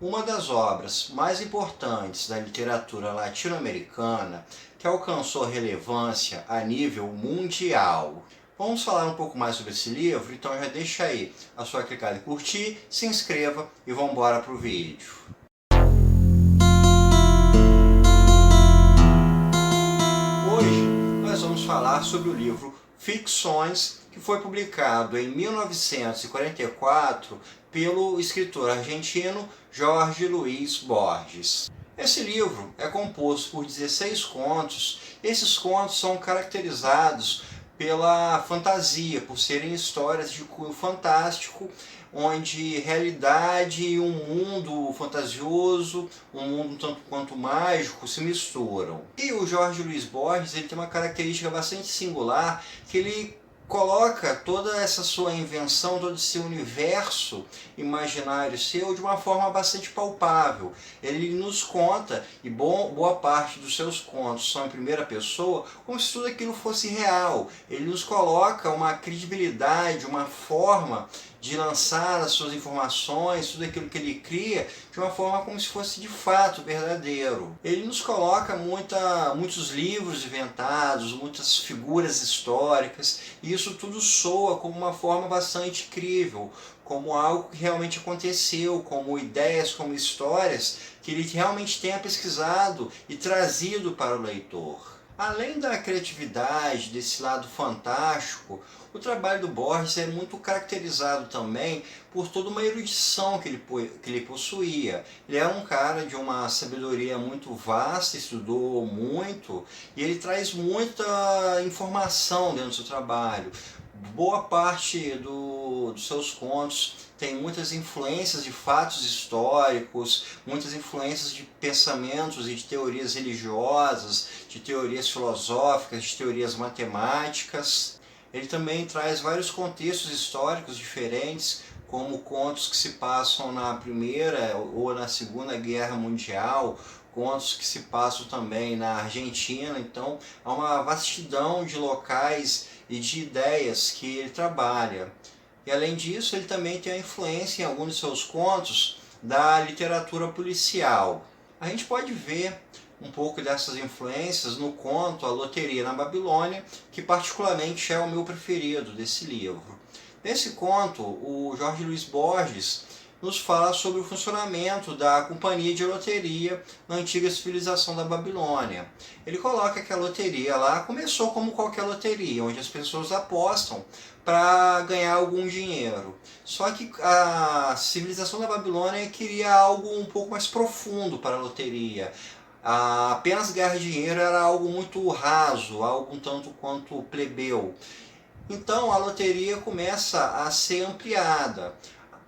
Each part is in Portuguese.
Uma das obras mais importantes da literatura latino-americana que alcançou relevância a nível mundial. Vamos falar um pouco mais sobre esse livro, então já deixa aí a sua clicada em curtir, se inscreva e vamos embora para o vídeo. Hoje nós vamos falar sobre o livro Ficções, que foi publicado em 1944 pelo escritor argentino Jorge Luis Borges. Esse livro é composto por 16 contos. Esses contos são caracterizados pela fantasia, por serem histórias de cunho fantástico, onde realidade e um mundo fantasioso, um mundo tanto quanto mágico se misturam. E o Jorge Luis Borges ele tem uma característica bastante singular, que ele coloca toda essa sua invenção, todo esse universo imaginário seu de uma forma bastante palpável. Ele nos conta, e boa parte dos seus contos são em primeira pessoa, como se tudo aquilo fosse real. Ele nos coloca uma credibilidade, uma forma de lançar as suas informações, tudo aquilo que ele cria, de uma forma como se fosse de fato verdadeiro. Ele nos coloca muitos livros inventados, muitas figuras históricas, e isso tudo soa como uma forma bastante crível, como algo que realmente aconteceu, como ideias, como histórias que ele realmente tenha pesquisado e trazido para o leitor. Além da criatividade, desse lado fantástico, o trabalho do Borges é muito caracterizado também por toda uma erudição que ele possuía. Ele é um cara de uma sabedoria muito vasta, estudou muito, e ele traz muita informação dentro do seu trabalho. Boa parte dos seus contos tem muitas influências de fatos históricos, muitas influências de pensamentos e de teorias religiosas, de teorias filosóficas, de teorias matemáticas. Ele também traz vários contextos históricos diferentes, como contos que se passam na Primeira ou na Segunda Guerra Mundial, contos que se passam também na Argentina. Então há uma vastidão de locais e de ideias que ele trabalha. E além disso, ele também tem a influência em alguns de seus contos da literatura policial. A gente pode ver um pouco dessas influências no conto A Loteria na Babilônia, que particularmente é o meu preferido desse livro. Nesse conto, o Jorge Luis Borges nos fala sobre o funcionamento da companhia de loteria na antiga civilização da Babilônia. Ele coloca que a loteria lá começou como qualquer loteria, onde as pessoas apostam para ganhar algum dinheiro. Só que a civilização da Babilônia queria algo um pouco mais profundo para a loteria. Apenas ganhar dinheiro era algo muito raso, algo um tanto quanto plebeu. Então a loteria começa a ser ampliada.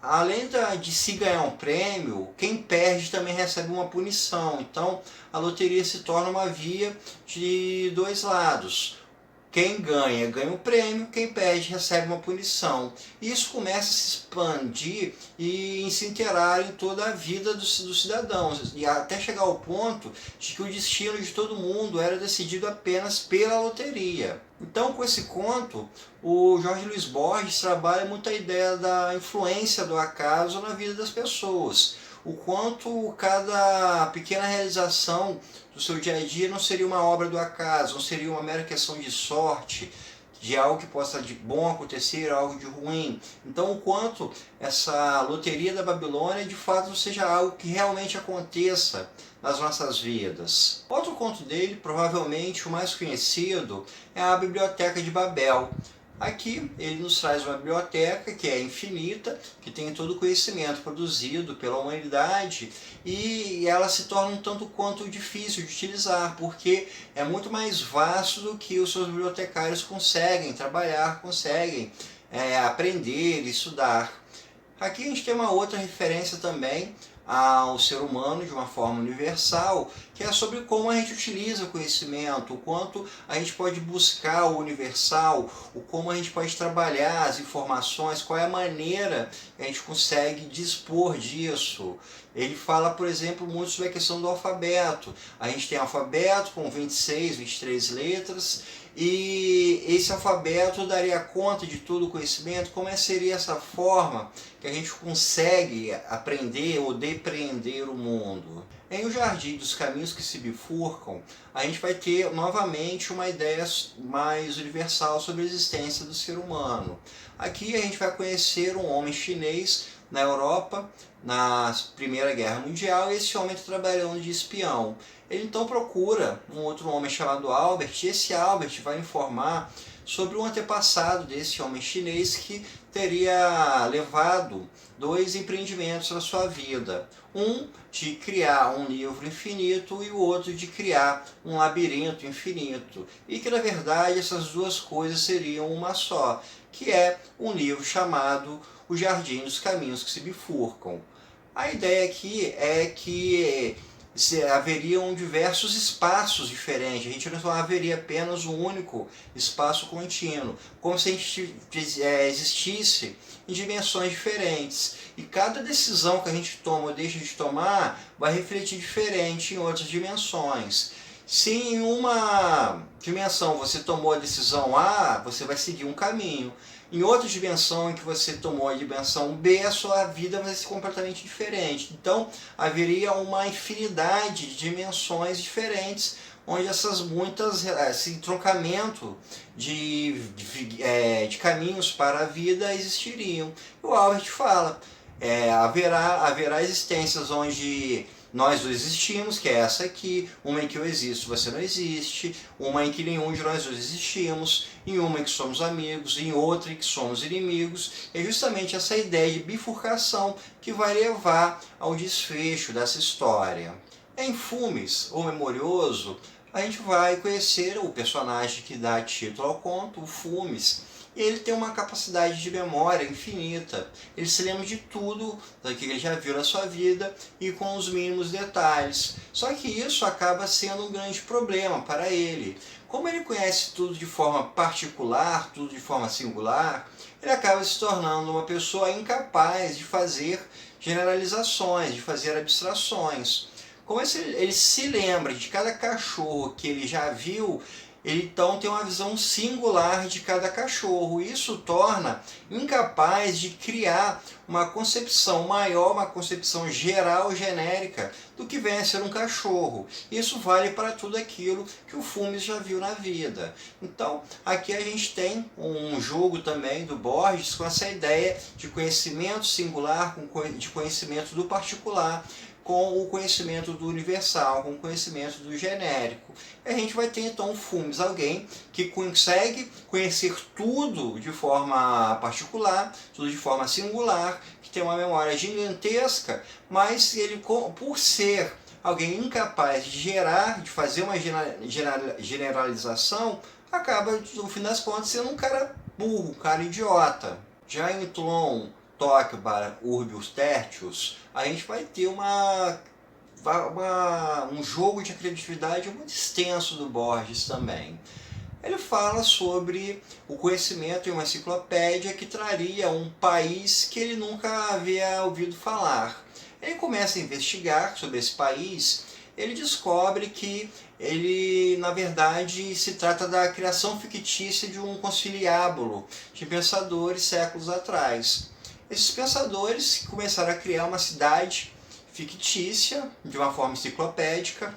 Além de se ganhar um prêmio, quem perde também recebe uma punição. Então a loteria se torna uma via de dois lados. Quem ganha, ganha um prêmio, quem perde, recebe uma punição. Isso começa a se expandir e se inteirar em toda a vida dos cidadãos, e até chegar ao ponto de que o destino de todo mundo era decidido apenas pela loteria. Então, com esse conto, o Jorge Luis Borges trabalha muito a ideia da influência do acaso na vida das pessoas. O quanto cada pequena realização do seu dia a dia não seria uma obra do acaso, não seria uma mera questão de sorte, de algo que possa de bom acontecer, algo de ruim. Então, o quanto essa loteria da Babilônia de fato seja algo que realmente aconteça nas nossas vidas. Outro conto dele, provavelmente o mais conhecido, é a Biblioteca de Babel. Aqui ele nos traz uma biblioteca que é infinita, que tem todo o conhecimento produzido pela humanidade, e ela se torna um tanto quanto difícil de utilizar, porque é muito mais vasto do que os seus bibliotecários conseguem trabalhar, conseguem aprender, estudar. Aqui a gente tem uma outra referência também ao ser humano de uma forma universal, que é sobre como a gente utiliza o conhecimento, o quanto a gente pode buscar o universal, o como a gente pode trabalhar as informações, qual é a maneira que a gente consegue dispor disso. Ele fala, por exemplo, muito sobre a questão do alfabeto. A gente tem alfabeto com 26, 23 letras, e esse alfabeto daria conta de todo o conhecimento. Como seria essa forma que a gente consegue aprender ou depreender o mundo? Em O Jardim dos Caminhos que se Bifurcam, a gente vai ter novamente uma ideia mais universal sobre a existência do ser humano. Aqui a gente vai conhecer um homem chinês na Europa, na Primeira Guerra Mundial, e esse homem está trabalhando de espião. Ele então procura um outro homem chamado Albert, e esse Albert vai informar sobre o antepassado desse homem chinês que teria levado dois empreendimentos na sua vida. Um de criar um livro infinito e o outro de criar um labirinto infinito. E que na verdade essas duas coisas seriam uma só, que é um livro chamado O Jardim dos Caminhos que se Bifurcam. A ideia aqui é que haveriam diversos espaços diferentes, a gente não haveria apenas um único espaço contínuo, como se a gente existisse em dimensões diferentes. E cada decisão que a gente toma ou deixa de tomar vai refletir diferente em outras dimensões. Se em uma dimensão você tomou a decisão A, você vai seguir um caminho. Em outra dimensão em que você tomou a dimensão B, a sua vida vai ser completamente diferente. Então, haveria uma infinidade de dimensões diferentes, onde esse entroncamento de caminhos para a vida existiriam. O Albert fala, haverá existências onde nós dois existimos, que é essa aqui, uma em que eu existo, você não existe, uma em que nenhum de nós dois existimos, em uma em que somos amigos, em outra em que somos inimigos. É justamente essa ideia de bifurcação que vai levar ao desfecho dessa história. Em Fumes, o Memorioso, a gente vai conhecer o personagem que dá título ao conto, o Fumes. E ele tem uma capacidade de memória infinita. Ele se lembra de tudo que ele já viu na sua vida e com os mínimos detalhes. Só que isso acaba sendo um grande problema para ele. Como ele conhece tudo de forma particular, tudo de forma singular, ele acaba se tornando uma pessoa incapaz de fazer generalizações, de fazer abstrações. Como ele se lembra de cada cachorro que ele já viu, ele então tem uma visão singular de cada cachorro. Isso torna incapaz de criar uma concepção maior, uma concepção geral, genérica, do que vem a ser um cachorro. Isso vale para tudo aquilo que o Fumes já viu na vida. Então, aqui a gente tem um jogo também do Borges com essa ideia de conhecimento singular, de conhecimento do particular, com o conhecimento do universal, com o conhecimento do genérico. E a gente vai ter então o Fumes, alguém que consegue conhecer tudo de forma particular, tudo de forma singular, que tem uma memória gigantesca, mas ele, por ser alguém incapaz de fazer uma generalização, acaba, no fim das contas, sendo um cara burro, um cara idiota. Já em Tlon, Tóquio para Urbius Tertius, a gente vai ter um jogo de criatividade muito extenso do Borges também. Ele fala sobre o conhecimento em uma enciclopédia que traria um país que ele nunca havia ouvido falar. Ele começa a investigar sobre esse país, ele descobre que ele, na verdade, se trata da criação fictícia de um conciliábulo de pensadores séculos atrás. Esses pensadores começaram a criar uma cidade fictícia, de uma forma enciclopédica,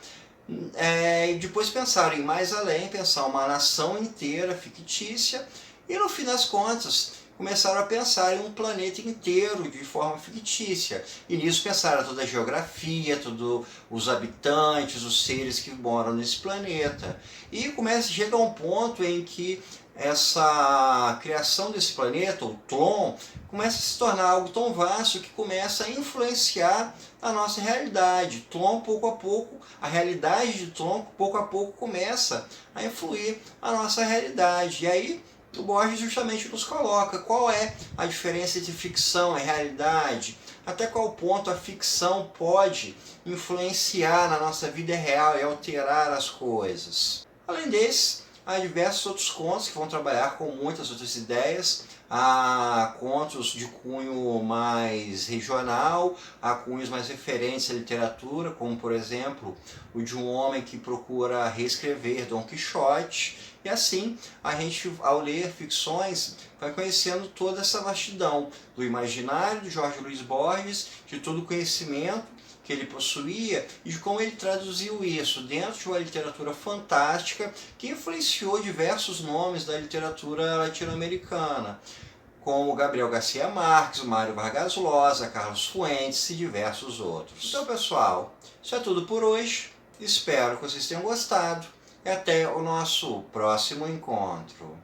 e depois pensaram em mais além, pensar uma nação inteira fictícia, e no fim das contas começaram a pensar em um planeta inteiro de forma fictícia. E nisso pensaram toda a geografia, todos os habitantes, os seres que moram nesse planeta. E chega a um ponto em que essa criação desse planeta, o Tlon, começa a se tornar algo tão vasto que começa a influenciar a nossa realidade. Tlon, pouco a pouco, a realidade de Tlon, pouco a pouco, começa a influir a nossa realidade. E aí, o Borges justamente nos coloca qual é a diferença entre ficção e realidade, até qual ponto a ficção pode influenciar na nossa vida real e alterar as coisas. Além desse, há diversos outros contos que vão trabalhar com muitas outras ideias. Há contos de cunho mais regional, há cunhos mais referentes à literatura, como por exemplo o de um homem que procura reescrever Dom Quixote. E assim, a gente, ao ler ficções, vai conhecendo toda essa vastidão do imaginário de Jorge Luiz Borges, de todo o conhecimento que ele possuía e de como ele traduziu isso dentro de uma literatura fantástica que influenciou diversos nomes da literatura latino-americana, como Gabriel Garcia Marques, Mário Vargas Llosa, Carlos Fuentes e diversos outros. Então, pessoal, isso é tudo por hoje. Espero que vocês tenham gostado e até o nosso próximo encontro.